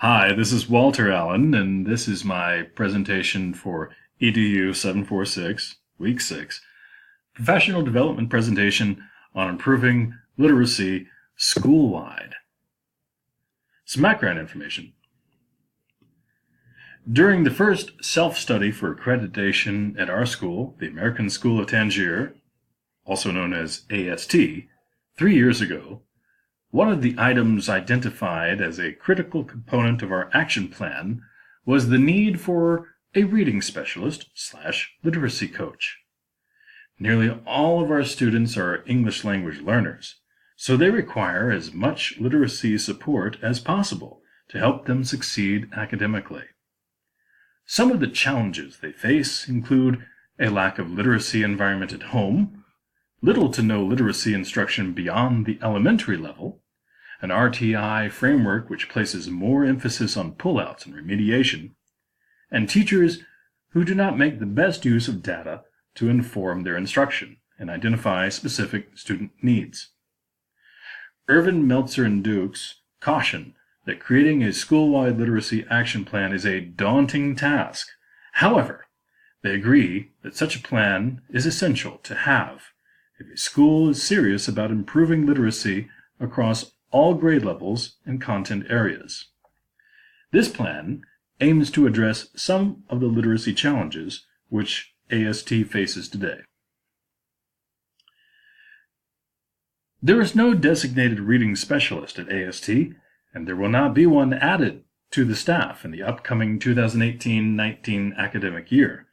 Hi, this is Walter Allen, and this is my presentation for EDU 746, Week 6, Professional Development Presentation on Improving Literacy School-Wide. Some background information. During the first self-study for accreditation at our school, the American School of Tangier, also known as AST, 3 years ago, one of the items identified as a critical component of our action plan was the need for a reading specialist/literacy coach. Nearly all of our students are English language learners, so they require as much literacy support as possible to help them succeed academically. Some of the challenges they face include a lack of literacy environment at home, little to no literacy instruction beyond the elementary level, an RTI framework which places more emphasis on pullouts and remediation, and teachers who do not make the best use of data to inform their instruction and identify specific student needs. Irvin, Meltzer, and Dukes caution that creating a school-wide literacy action plan is a daunting task. However, they agree that such a plan is essential to have if a school is serious about improving literacy across all grade levels and content areas. This plan aims to address some of the literacy challenges which AST faces today. There is no designated reading specialist at AST, and there will not be one added to the staff in the upcoming 2018-19 academic year.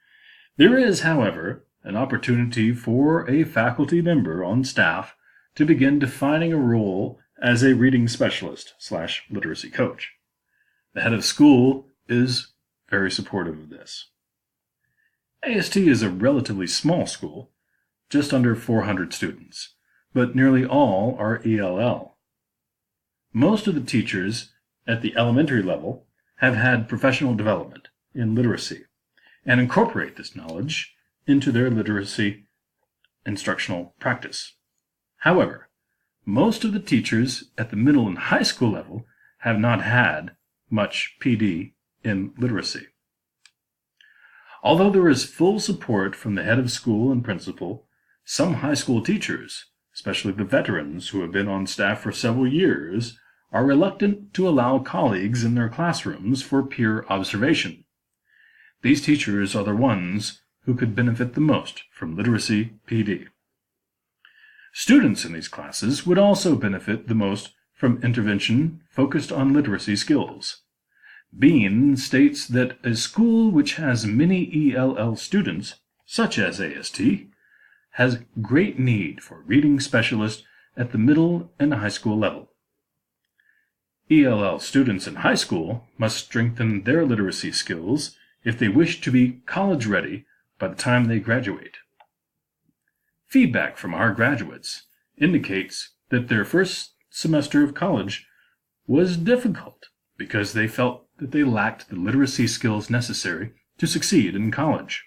There is, however, an opportunity for a faculty member on staff to begin defining a role as a reading specialist/literacy coach. The head of school is very supportive of this. AST is a relatively small school, just under 400 students, but nearly all are ELL. Most of the teachers at the elementary level have had professional development in literacy and incorporate this knowledge into their literacy instructional practice. However, most of the teachers at the middle and high school level have not had much PD in literacy. Although there is full support from the head of school and principal, some high school teachers, especially the veterans who have been on staff for several years, are reluctant to allow colleagues in their classrooms for peer observation. These teachers are the ones who could benefit the most from literacy PD. Students in these classes would also benefit the most from intervention focused on literacy skills. Bean states that a school which has many ELL students, such as AST, has great need for reading specialists at the middle and high school level. ELL students in high school must strengthen their literacy skills if they wish to be college-ready by the time they graduate. Feedback from our graduates indicates that their first semester of college was difficult because they felt that they lacked the literacy skills necessary to succeed in college.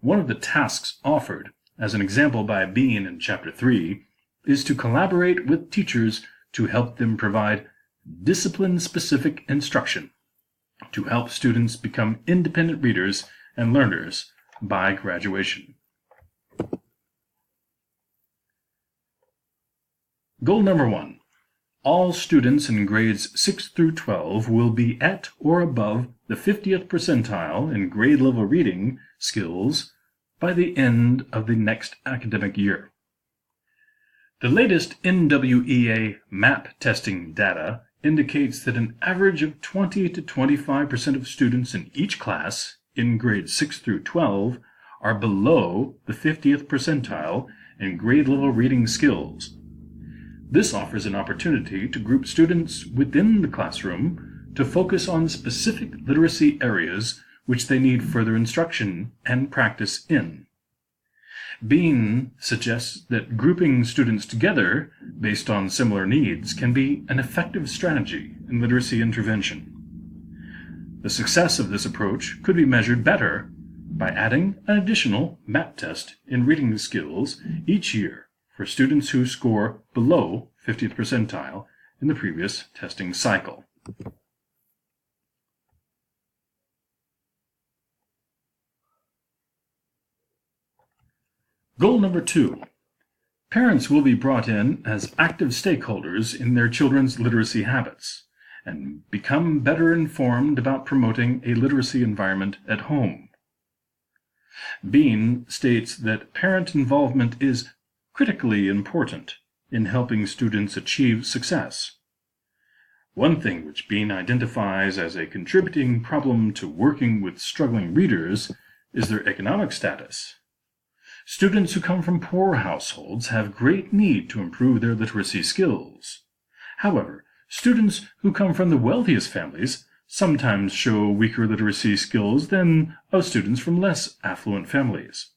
One of the tasks offered, as an example by Bean in Chapter 3, is to collaborate with teachers to help them provide discipline-specific instruction to help students become independent readers and learners by graduation. Goal number 1. All students in grades 6 through 12 will be at or above the 50th percentile in grade level reading skills by the end of the next academic year. The latest NWEA MAP testing data indicates that an average of 20 to 25% of students in each class in grades 6 through 12 are below the 50th percentile in grade level reading skills. This offers an opportunity to group students within the classroom to focus on specific literacy areas which they need further instruction and practice in. Bean suggests that grouping students together based on similar needs can be an effective strategy in literacy intervention. The success of this approach could be measured better by adding an additional MAP test in reading skills each year for students who score below 50th percentile in the previous testing cycle. Goal number 2. Parents will be brought in as active stakeholders in their children's literacy habits and become better informed about promoting a literacy environment at home. Bean states that parent involvement is critically important in helping students achieve success. One thing which Bean identifies as a contributing problem to working with struggling readers is their economic status. Students who come from poor households have great need to improve their literacy skills. However, students who come from the wealthiest families sometimes show weaker literacy skills than of students from less affluent families.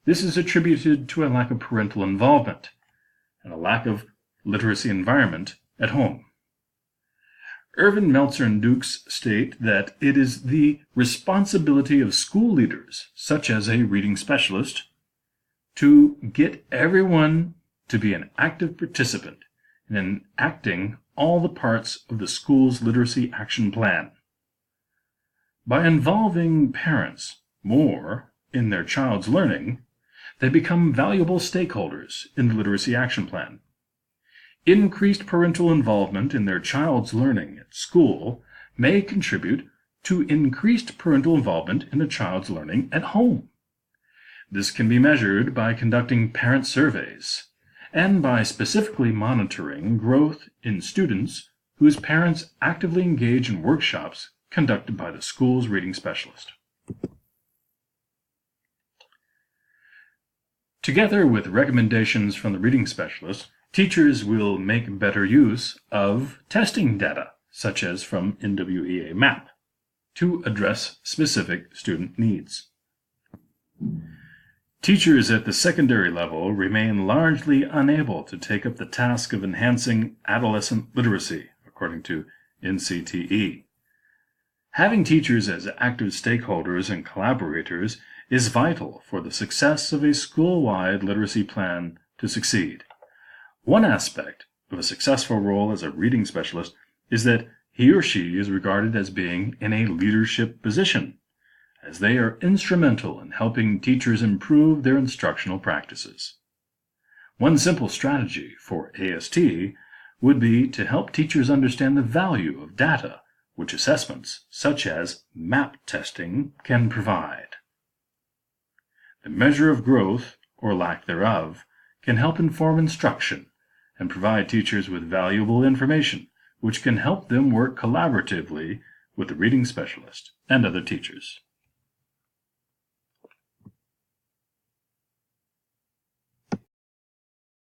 This is attributed to a lack of parental involvement and a lack of literacy environment at home. Irvin, Meltzer, and Dukes state that it is the responsibility of school leaders, such as a reading specialist, to get everyone to be an active participant in enacting all the parts of the school's literacy action plan. By involving parents more in their child's learning, they become valuable stakeholders in the literacy action plan. Increased parental involvement in their child's learning at school may contribute to increased parental involvement in the child's learning at home. This can be measured by conducting parent surveys and by specifically monitoring growth in students whose parents actively engage in workshops conducted by the school's reading specialist. Together with recommendations from the reading specialist, teachers will make better use of testing data, such as from NWEA MAP, to address specific student needs. Teachers at the secondary level remain largely unable to take up the task of enhancing adolescent literacy, according to NCTE. Having teachers as active stakeholders and collaborators is vital for the success of a school-wide literacy plan to succeed. One aspect of a successful role as a reading specialist is that he or she is regarded as being in a leadership position, as they are instrumental in helping teachers improve their instructional practices. One simple strategy for AST would be to help teachers understand the value of data which assessments such as MAP testing can provide. The measure of growth, or lack thereof, can help inform instruction and provide teachers with valuable information which can help them work collaboratively with the reading specialist and other teachers.